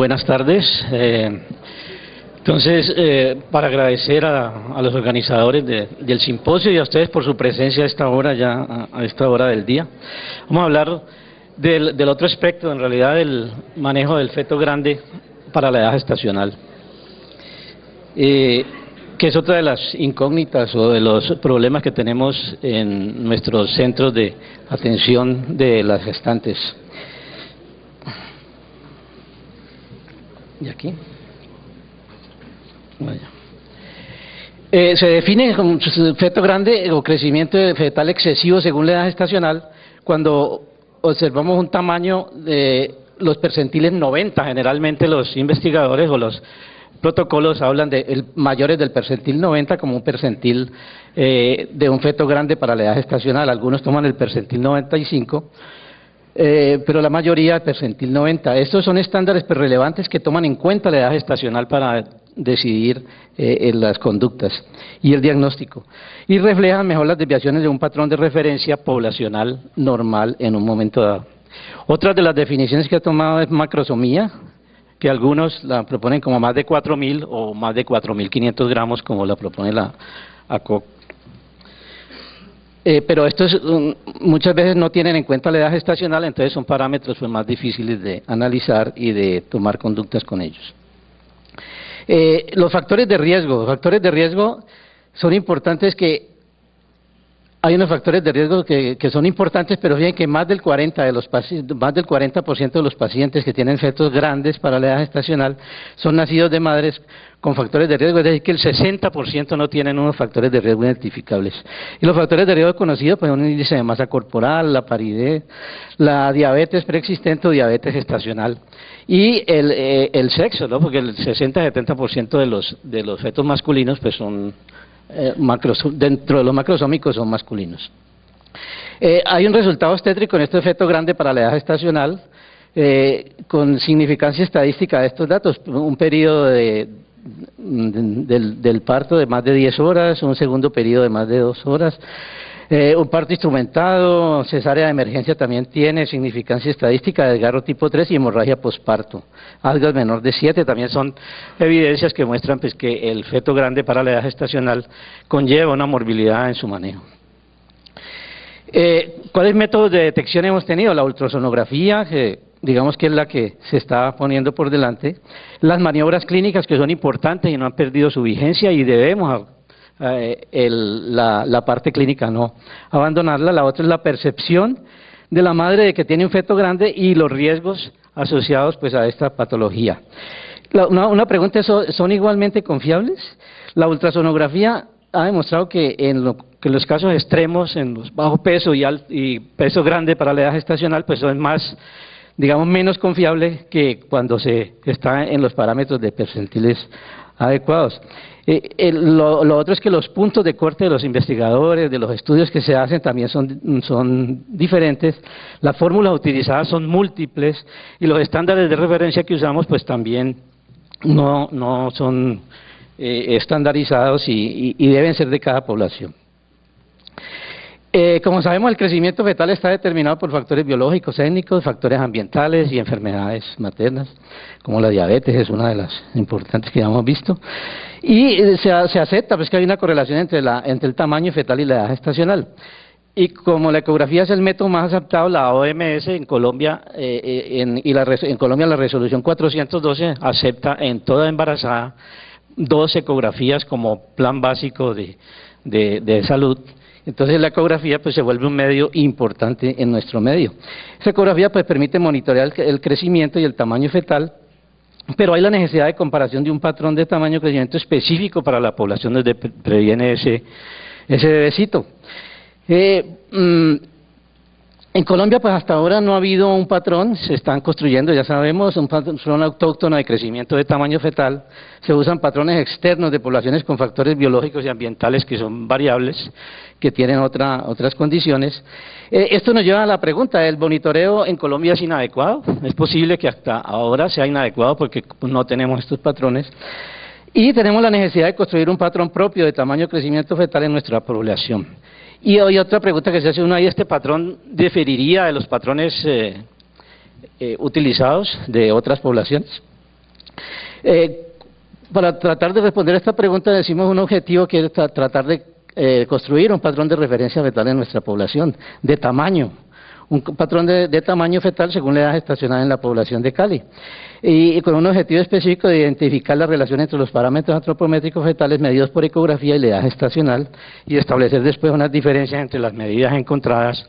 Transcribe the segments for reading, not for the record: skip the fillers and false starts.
Buenas tardes. Para agradecer a los organizadores del simposio y a ustedes por su presencia a esta hora, a esta hora del día. Vamos a hablar del otro aspecto, en realidad, del manejo del feto grande para la edad gestacional, que es otra de las incógnitas o de los problemas que tenemos en nuestros centros de atención de las gestantes. ¿Y aquí? Se define como feto grande o crecimiento fetal excesivo según la edad gestacional cuando observamos un tamaño de los percentiles 90. Generalmente los investigadores o los protocolos hablan de mayores del percentil 90 como un percentil de un feto grande para la edad gestacional. Algunos toman el percentil 95, pero la mayoría percentil 90. Estos son estándares relevantes que toman en cuenta la edad gestacional para decidir las conductas y el diagnóstico, y reflejan mejor las desviaciones de un patrón de referencia poblacional normal en un momento dado. Otra de las definiciones que ha tomado es macrosomía, que algunos la proponen como más de 4.000 o más de 4.500 gramos, como la propone la ACOG. Pero estos muchas veces no tienen en cuenta la edad gestacional, entonces son parámetros más difíciles de analizar y de tomar conductas con ellos. Los factores de riesgo son importantes. Hay unos factores de riesgo que son importantes, pero fíjense que más del 40% de los pacientes que tienen fetos grandes para la edad gestacional son nacidos de madres con factores de riesgo, es decir, que el 60% no tienen unos factores de riesgo identificables. Y los factores de riesgo conocidos, pues, son un índice de masa corporal, la paridez, la diabetes preexistente o diabetes gestacional, y el sexo, ¿no? Porque el 60-70% de los fetos masculinos, pues, son dentro de los macrosómicos son masculinos. Hay un resultado obstétrico en este feto grande para la edad gestacional con significancia estadística de estos datos: un periodo del parto de más de 10 horas, un segundo periodo de más de 2 horas, un parto instrumentado, cesárea de emergencia también tiene significancia estadística, desgarro tipo 3 y hemorragia posparto. Algas menor de 7 también son evidencias que muestran, pues, que el feto grande para la edad gestacional conlleva una morbilidad en su manejo. ¿Cuáles métodos de detección hemos tenido? La ultrasonografía, que digamos que es la que se está poniendo por delante. Las maniobras clínicas, que son importantes y no han perdido su vigencia, y debemos la parte clínica no abandonarla. La otra es la percepción de la madre de que tiene un feto grande y los riesgos asociados, pues, a esta patología. Una pregunta: ¿son igualmente confiables? La ultrasonografía ha demostrado que en los casos extremos, en los bajo peso y peso grande para la edad gestacional, pues son más, digamos, menos confiable que cuando se está en los parámetros de percentiles adecuados. Lo otro es que los puntos de corte de los investigadores, de los estudios que se hacen, también son diferentes. Las fórmulas utilizadas son múltiples y los estándares de referencia que usamos, pues, también no son estandarizados y deben ser de cada población. Como sabemos, el crecimiento fetal está determinado por factores biológicos, étnicos, factores ambientales y enfermedades maternas, como la diabetes es una de las importantes que ya hemos visto. Y se acepta, pues, que hay una correlación entre el tamaño fetal y la edad gestacional. Y como la ecografía es el método más aceptado, la OMS en Colombia, en Colombia la resolución 412 acepta en toda embarazada 2 ecografías como plan básico de salud. Entonces la ecografía, pues, se vuelve un medio importante en nuestro medio. Esa ecografía, pues, permite monitorear el crecimiento y el tamaño fetal, pero hay la necesidad de comparación de un patrón de tamaño y crecimiento específico para la población donde previene ese bebecito. En Colombia, pues, hasta ahora no ha habido un patrón, se están construyendo, ya sabemos, un patrón autóctono de crecimiento de tamaño fetal. Se usan patrones externos de poblaciones con factores biológicos y ambientales que son variables, que tienen otras condiciones. Esto nos lleva a la pregunta: ¿el monitoreo en Colombia es inadecuado? Es posible que hasta ahora sea inadecuado porque no tenemos estos patrones. Y tenemos la necesidad de construir un patrón propio de tamaño y crecimiento fetal en nuestra población. Y hay otra pregunta que se hace uno: ¿y este patrón diferiría de los patrones utilizados de otras poblaciones? Para tratar de responder a esta pregunta decimos un objetivo que es tratar de construir un patrón de referencia fetal en nuestra población, de tamaño, un patrón de tamaño fetal según la edad gestacional en la población de Cali, y con un objetivo específico de identificar la relación entre los parámetros antropométricos fetales medidos por ecografía y la edad gestacional, y establecer después unas diferencias entre las medidas encontradas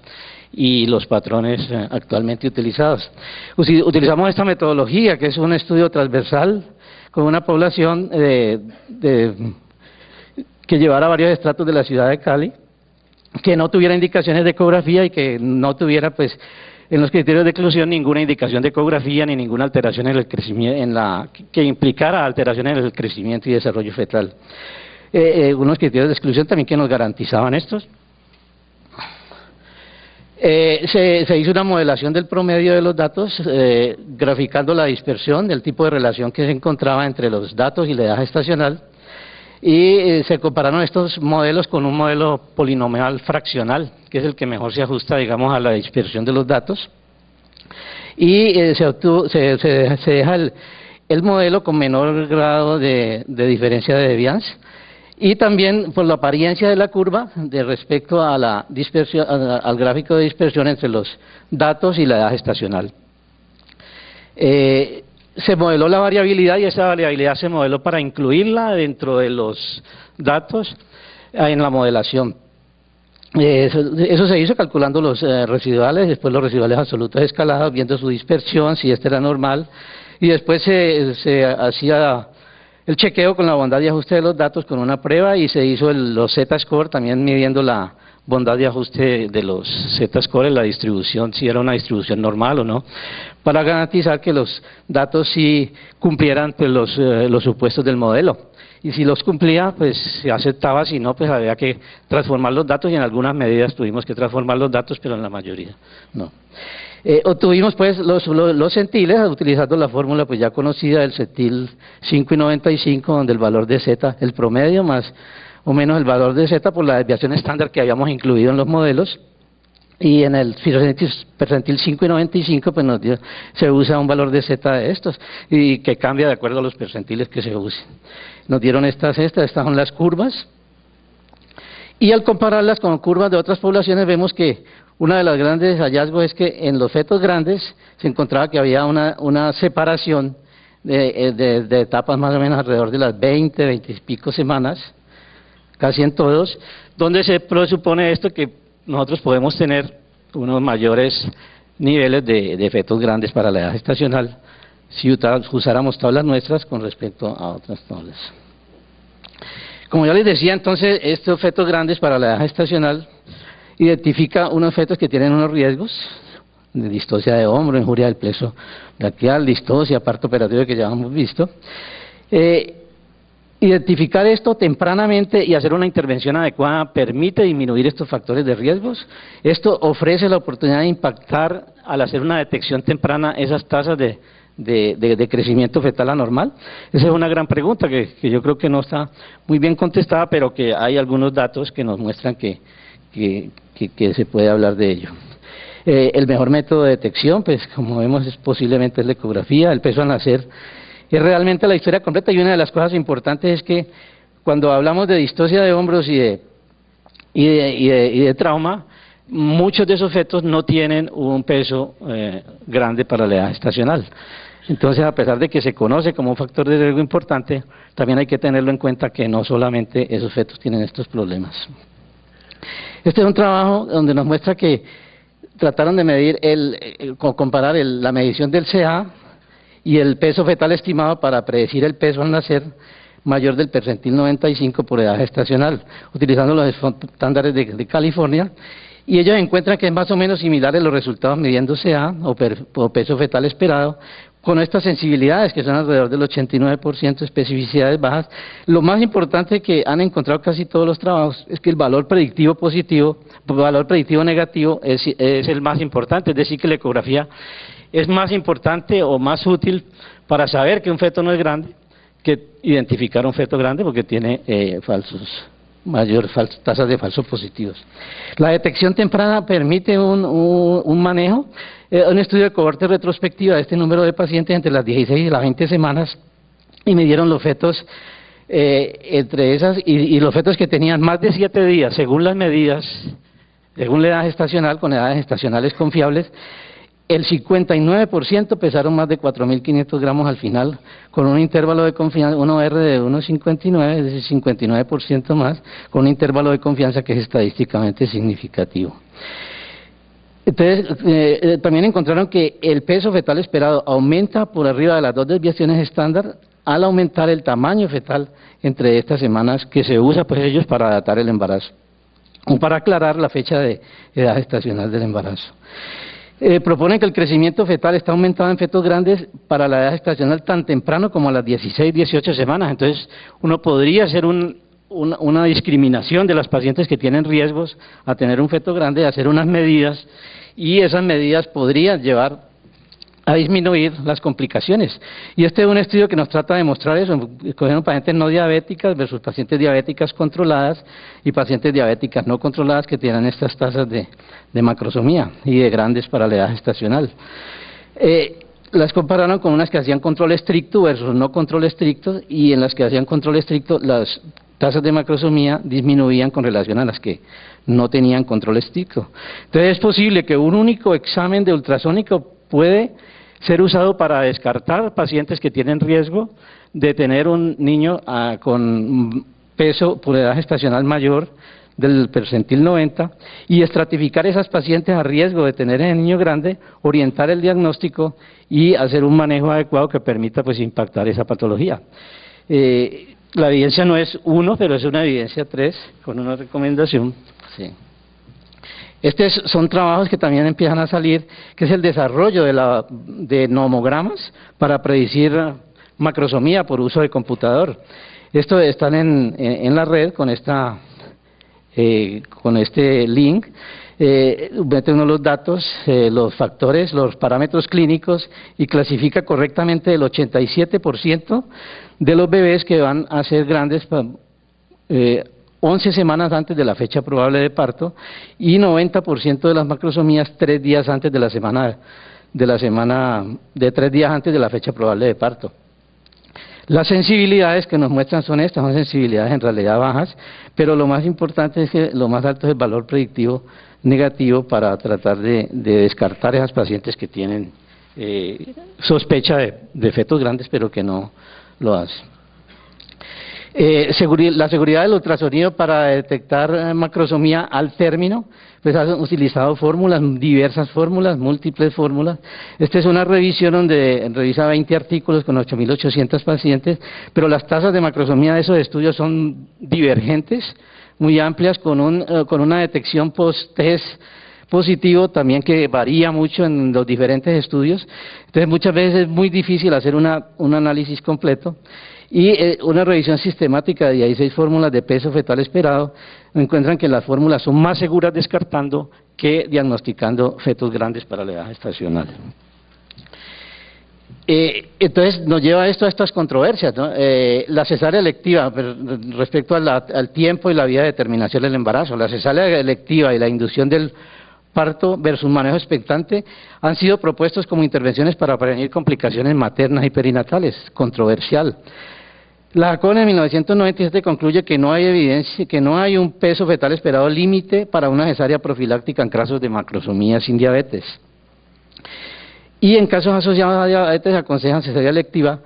y los patrones actualmente utilizados. Utilizamos esta metodología, que es un estudio transversal con una población que llevara varios estratos de la ciudad de Cali, que no tuviera indicaciones de ecografía y que no tuviera, pues, en los criterios de exclusión ninguna indicación de ecografía ni ninguna alteración en el crecimiento, que implicara alteraciones en el crecimiento y desarrollo fetal. Unos criterios de exclusión también que nos garantizaban estos. Se hizo una modelación del promedio de los datos, graficando la dispersión del tipo de relación que se encontraba entre los datos y la edad gestacional, y se compararon estos modelos con un modelo polinomial fraccional, que es el que mejor se ajusta, digamos, a la dispersión de los datos, y se deja el modelo con menor grado de diferencia de Deviance, y también por la apariencia de la curva de respecto a la dispersión, al gráfico de dispersión entre los datos y la edad gestacional. Se modeló la variabilidad y esa variabilidad se modeló para incluirla dentro de los datos en la modelación. Eso se hizo calculando los residuales, después los residuales absolutos escalados, viendo su dispersión, si este era normal, y después se hacía el chequeo con la bondad y ajuste de los datos con una prueba, y se hizo los Z-score también midiendo la bondad y ajuste de los Z-score, la distribución, si era una distribución normal o no, para garantizar que los datos sí cumplieran, pues, los supuestos del modelo. Y si los cumplía, pues se aceptaba; si no, pues había que transformar los datos, y en algunas medidas tuvimos que transformar los datos, pero en la mayoría no. Obtuvimos, pues, los centiles utilizando la fórmula, pues, ya conocida del centil 5,95, donde el valor de Z, el promedio más o menos el valor de Z por la desviación estándar que habíamos incluido en los modelos, y en el percentil 5,95 pues se usa un valor de Z de estos, y que cambia de acuerdo a los percentiles que se usen. Nos dieron estas son las curvas, y al compararlas con curvas de otras poblaciones vemos que uno de los grandes hallazgos es que en los fetos grandes se encontraba que había una separación de etapas más o menos alrededor de las 20 y pico semanas, casi en todos, donde se presupone esto, que nosotros podemos tener unos mayores niveles de fetos grandes para la edad gestacional si usáramos tablas nuestras con respecto a otras tablas. Como ya les decía, entonces, estos fetos grandes para la edad gestacional identifica unos fetos que tienen unos riesgos de distosia de hombro, injuria del plexo braquial, distosia, parto operatorio, que ya hemos visto. Identificar esto tempranamente y hacer una intervención adecuada permite disminuir estos factores de riesgos. Esto ofrece la oportunidad de impactar, al hacer una detección temprana, esas tasas de crecimiento fetal anormal. Esa es una gran pregunta que yo creo que no está muy bien contestada, pero que hay algunos datos que nos muestran que se puede hablar de ello. El mejor método de detección, pues como vemos, posiblemente es la ecografía. El peso al nacer es realmente la historia completa, y una de las cosas importantes es que cuando hablamos de distosia de hombros y de trauma, muchos de esos fetos no tienen un peso grande para la edad gestacional. Entonces, a pesar de que se conoce como un factor de riesgo importante, también hay que tenerlo en cuenta que no solamente esos fetos tienen estos problemas. Este es un trabajo donde nos muestra que trataron de medir comparar la medición del CA y el peso fetal estimado para predecir el peso al nacer mayor del percentil 95 por edad gestacional, utilizando los estándares de California, y ellos encuentran que es más o menos similar a los resultados midiendo CA o peso fetal esperado, con estas sensibilidades que son alrededor del 89%, especificidades bajas. Lo más importante que han encontrado casi todos los trabajos es que el valor predictivo negativo es el más importante, es decir, que la ecografía es más importante o más útil para saber que un feto no es grande que identificar un feto grande, porque tiene mayor tasas de falsos positivos. La detección temprana permite un manejo, un estudio de cohorte retrospectiva de este número de pacientes entre las 16 y las 20 semanas, y midieron los fetos entre esas, y los fetos que tenían más de 7 días, según las medidas, según la edad gestacional, con edades gestacionales confiables, el 59% pesaron más de 4.500 gramos al final, con un intervalo de confianza, 1R de 1,59, es decir, 59% más, con un intervalo de confianza que es estadísticamente significativo. Entonces, también encontraron que el peso fetal esperado aumenta por arriba de las 2 desviaciones estándar al aumentar el tamaño fetal entre estas semanas que se usa pues ellos para datar el embarazo o para aclarar la fecha de edad gestacional del embarazo. Proponen que el crecimiento fetal está aumentado en fetos grandes para la edad gestacional tan temprano como a las 16, 18 semanas. Entonces, uno podría hacer una discriminación de las pacientes que tienen riesgos a tener un feto grande, hacer unas medidas, y esas medidas podrían llevar a disminuir las complicaciones. Y este es un estudio que nos trata de mostrar eso. Escogieron pacientes no diabéticas versus pacientes diabéticas controladas y pacientes diabéticas no controladas que tienen estas tasas de macrosomía y de grandes para la edad gestacional. Las compararon con unas que hacían control estricto versus no control estricto, y en las que hacían control estricto las tasas de macrosomía disminuían con relación a las que no tenían control estricto. Entonces es posible que un único examen de ultrasónico puede ser usado para descartar pacientes que tienen riesgo de tener un niño con peso por edad gestacional mayor del percentil 90 y estratificar esas pacientes a riesgo de tener el niño grande, orientar el diagnóstico y hacer un manejo adecuado que permita pues impactar esa patología. La evidencia no es 1, pero es una evidencia 3 con una recomendación. Sí. Estos son trabajos que también empiezan a salir, que es el desarrollo de nomogramas para predecir macrosomía por uso de computador. Esto están en la red con este link. Mete uno los datos, los factores, los parámetros clínicos y clasifica correctamente el 87% de los bebés que van a ser grandes 11 semanas antes de la fecha probable de parto y 90% de las macrosomías 3 días antes de 3 días antes de la fecha probable de parto. Las sensibilidades que nos muestran son estas, son sensibilidades en realidad bajas, pero lo más importante es que lo más alto es el valor predictivo negativo para tratar de descartar a esas pacientes que tienen sospecha de fetos grandes pero que no lo hacen. La seguridad del ultrasonido para detectar macrosomía al término, pues han utilizado fórmulas, diversas fórmulas, múltiples fórmulas. Esta es una revisión donde revisa 20 artículos con 8.800 pacientes, pero las tasas de macrosomía de esos estudios son divergentes, muy amplias, con una detección post-test positivo también que varía mucho en los diferentes estudios. Entonces muchas veces es muy difícil hacer un análisis completo. Y una revisión sistemática de 16 fórmulas de peso fetal esperado encuentran que las fórmulas son más seguras descartando que diagnosticando fetos grandes para la edad gestacional. Entonces nos lleva esto a estas controversias, ¿no? La cesárea electiva respecto al tiempo y la vía de determinación del embarazo, la cesárea electiva y la inducción del parto versus manejo expectante han sido propuestos como intervenciones para prevenir complicaciones maternas y perinatales, controversial. La CON en 1997 concluye que no hay evidencia, que no hay un peso fetal esperado límite para una cesárea profiláctica en casos de macrosomía sin diabetes. Y en casos asociados a diabetes aconsejan cesárea electiva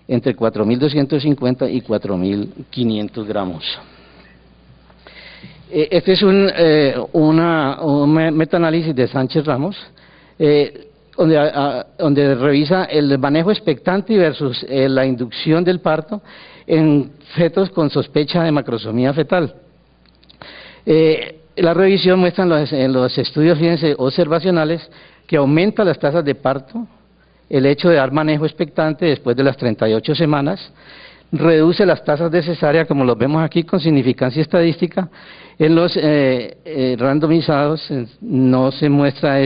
entre 4.250 y 4.500 gramos. Este es un metaanálisis de Sánchez Ramos, donde revisa el manejo expectante versus la inducción del parto en fetos con sospecha de macrosomía fetal. La revisión muestra en los estudios, fíjense, observacionales, que aumenta las tasas de parto, el hecho de dar manejo expectante después de las 38 semanas, reduce las tasas de cesárea, como los vemos aquí, con significancia estadística. En los randomizados no se muestra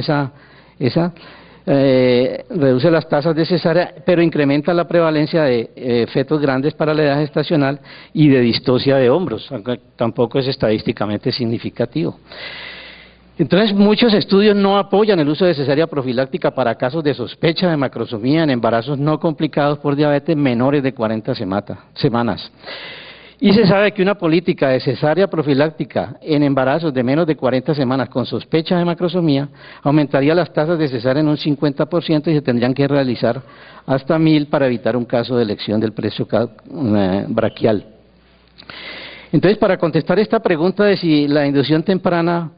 reduce las tasas de cesárea, pero incrementa la prevalencia de fetos grandes para la edad gestacional y de distosia de hombros, aunque tampoco es estadísticamente significativo. Entonces, muchos estudios no apoyan el uso de cesárea profiláctica para casos de sospecha de macrosomía en embarazos no complicados por diabetes menores de 40 semanas. Y se sabe que una política de cesárea profiláctica en embarazos de menos de 40 semanas con sospecha de macrosomía aumentaría las tasas de cesárea en un 50% y se tendrían que realizar hasta 1000 para evitar un caso de elección del precio braquial. Entonces, para contestar esta pregunta de si la inducción temprana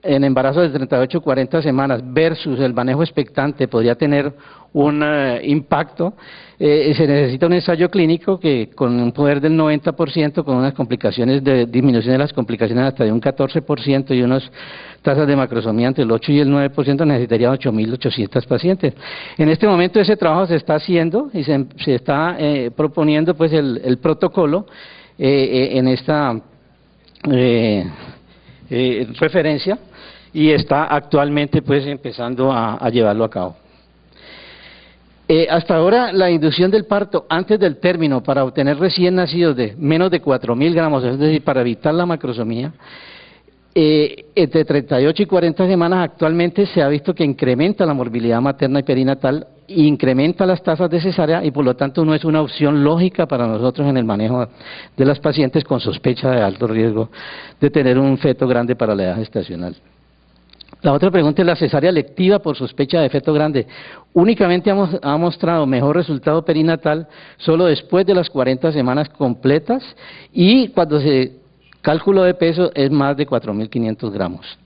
en embarazos de 38 o 40 semanas versus el manejo expectante podría tener un impacto, se necesita un ensayo clínico que con un poder del 90%, con unas complicaciones de disminución de las complicaciones hasta de un 14% y unas tasas de macrosomía entre el 8 y el 9%, necesitaría 8.800 pacientes. En este momento ese trabajo se está haciendo y se está proponiendo pues el protocolo en esta referencia y está actualmente pues empezando a llevarlo a cabo. Hasta ahora la inducción del parto antes del término para obtener recién nacidos de menos de 4.000 gramos, es decir, para evitar la macrosomía, entre 38 y 40 semanas actualmente se ha visto que incrementa la morbilidad materna y perinatal, incrementa las tasas de cesárea y por lo tanto no es una opción lógica para nosotros en el manejo de las pacientes con sospecha de alto riesgo de tener un feto grande para la edad gestacional. La otra pregunta es la cesárea electiva por sospecha de feto grande. Únicamente ha mostrado mejor resultado perinatal solo después de las 40 semanas completas y cuando se cálculo de peso es más de 4.500 gramos.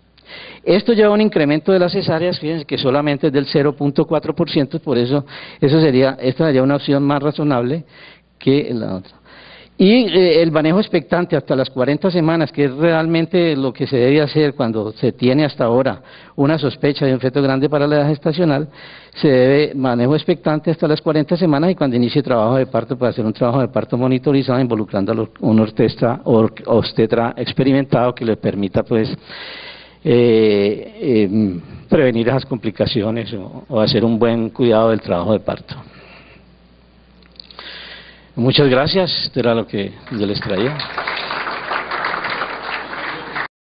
Esto lleva a un incremento de las cesáreas, fíjense que solamente es del 0.4%, por eso esta sería una opción más razonable que la otra. Y el manejo expectante hasta las 40 semanas, que es realmente lo que se debe hacer cuando se tiene hasta ahora una sospecha de un feto grande para la edad gestacional, se debe manejo expectante hasta las 40 semanas y cuando inicie trabajo de parto, puede hacer un trabajo de parto monitorizado involucrando a un obstetra experimentado que le permita pues prevenir esas complicaciones o hacer un buen cuidado del trabajo de parto. Muchas gracias, esto era lo que yo les traía.